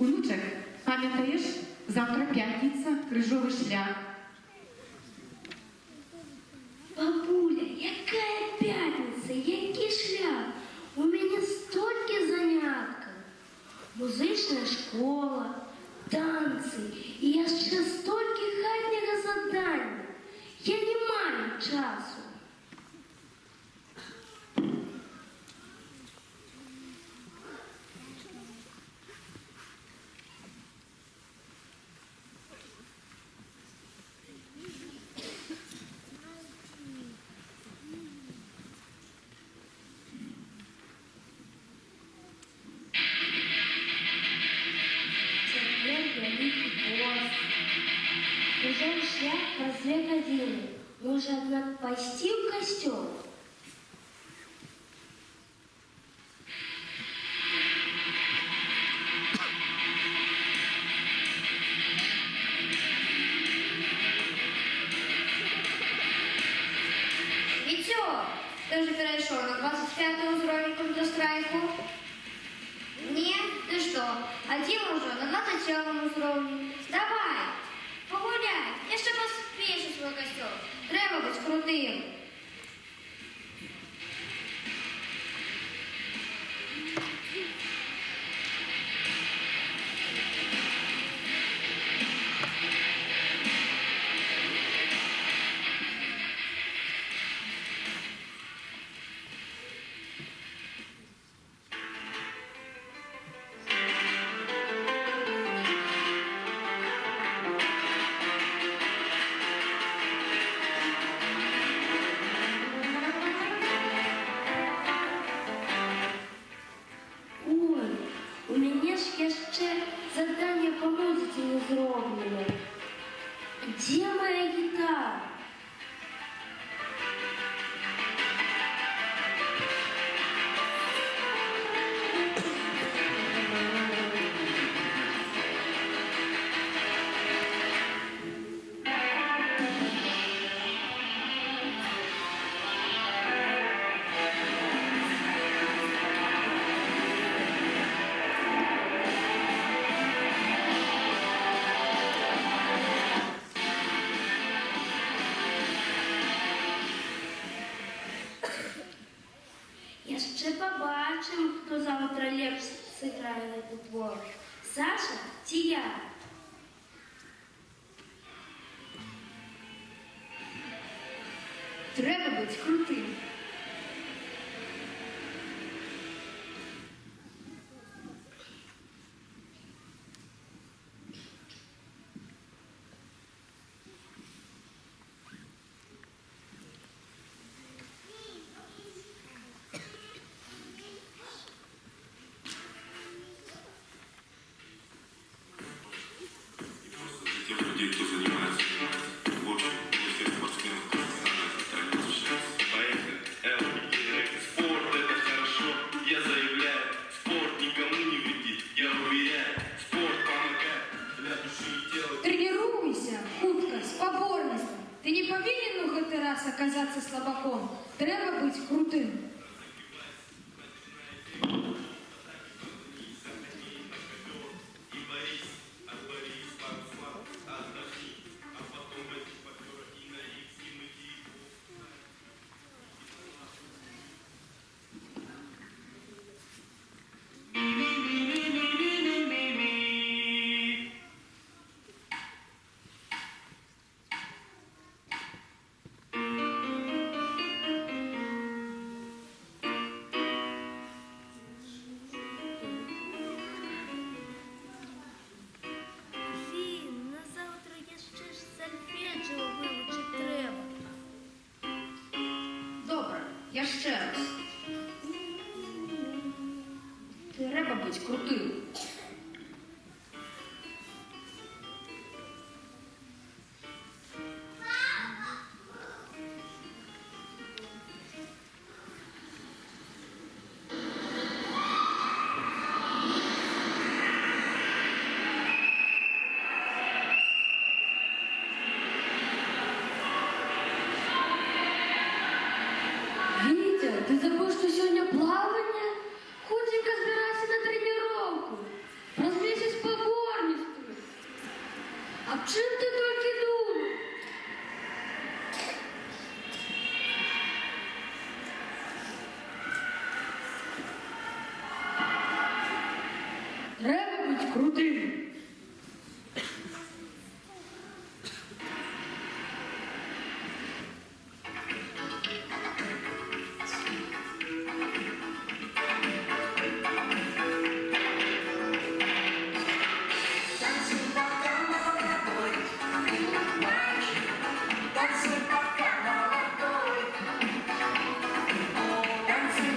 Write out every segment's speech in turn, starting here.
Онучек, пам'ятаєш? Завтра п'ятниця, крижовий шлях. Бабуля, какая пятница, який шлях? У меня столько занятків. Музична школа, танці і я ще стільки хатнього завдання. Я не маю часу. Крижовий шлях по 2 години. Може, однак, пойти в костюм? Витек, ты же перешел на 25 уровень Counter-Strike? Нет, ты что, один уже на 27 уровне. Давай, погуляй, я ще поспішу свій костюм. Треба бути крутим. Ой, у мене ж ще завдання по музиці не зроблено. Де моя гітара? Я ще побачимо, хто завтра лепше зіграє на цей твор. Саша чи я? Треба бути крутим. Тех людей, кто занимается лучше, всех спортсменов, поехали. Спорт — это хорошо, я заявляю. Спорт никому не вредит, я уверяю. Спорт помогает для души и тела. Тренуйся, хутка, з поборністю. Ти не повинен у гэты раз оказаться слабаком. Треба бути крутим. И борись, отборись, пару слав, отдохни, а потом эти партнеры и на их симметрии. Блін, на завтра я ще ж сольфеджіо вивчити треба. Добре, я ще раз. Треба бути крутим. Вітя, ти забув, що сьогодні плавання? Хутенько збирайся на тренування. А чим ти тільки думав? Треба бути крутим.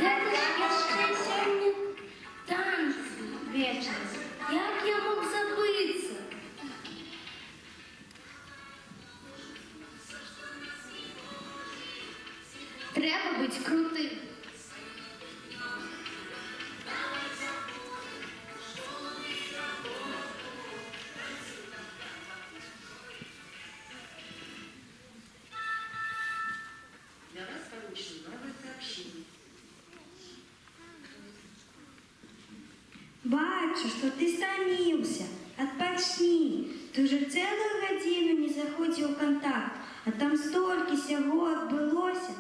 Гэта ж яшчэ сёння танцы вечнасць. Як я мог забыцца? Треба бути крутим. Для вас получено новое сообщение. Бачу, что ты стомился. Отпочни. Ты уже целую годину не заходил в контакт, а там столько всего отбылося.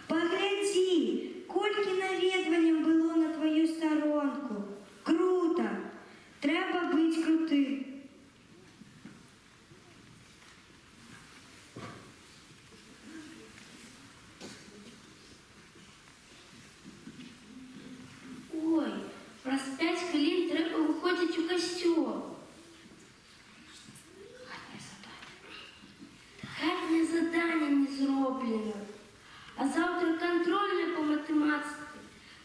Погляди, кольки наведванням было на твою сторонку. Круто. Треба быть крутым. Ой, праз 5 хвилин треба виходить у костюм. Хатнє задання не зроблено. А завтра контрольне по математиці,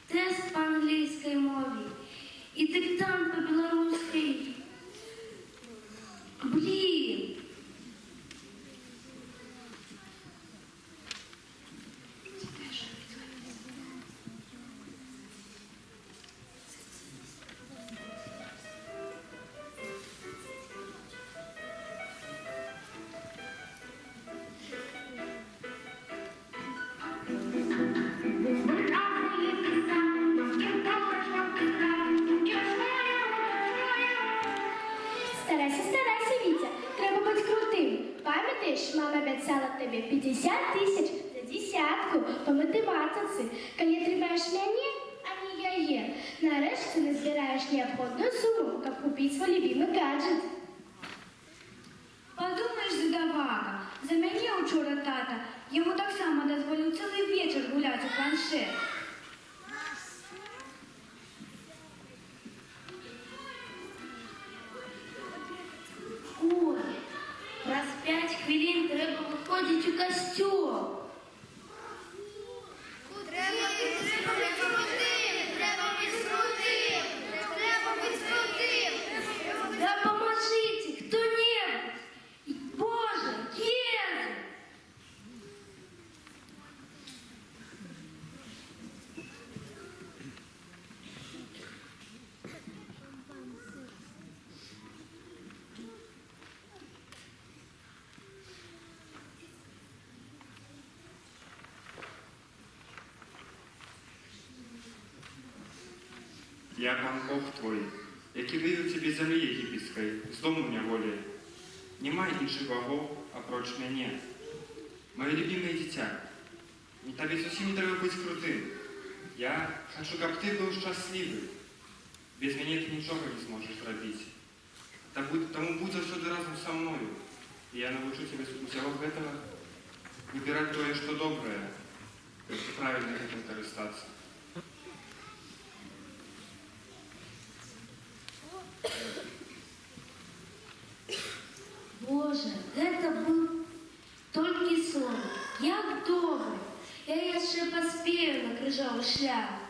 тест по англійській мові і диктант по білоруській. Блін! Старайся, Вітя. Треба бути крутим. Пам'ятаєш, мама обіцяла тобі 50 тисяч за десятку по математиці. Коли тримаєш мене, а не яє. Нарешті не збираєш необхідну суму, щоб купити свій любимий гаджет. Подумаєш, задавака, за мене учора тата, йому так само дозволив цілий вечір гуляти у планшет. Ой, раз 5 хвилин треба виходить у костюм. Треба бути крутим. Да поможите кто-нибудь! Боже, Езу! Я пан Бог твой, який вивів тебе з землі єгипетської, з дому неволі. Нема інших богов, апроч мене. Моє любиме дитя, тобі зовсім не треба бути крутим. Я хочу, щоб ти був щасливий. Без мене ти нічого не зможеш зробити. Тому будь завжди разом со мною. І я научу тебе з усього этого вибирати твоє, що добре, як правильно этим користатися. Боже, гэта быў толькі сон. Як добра! Я яшчэ паспею на крыжовы шлях.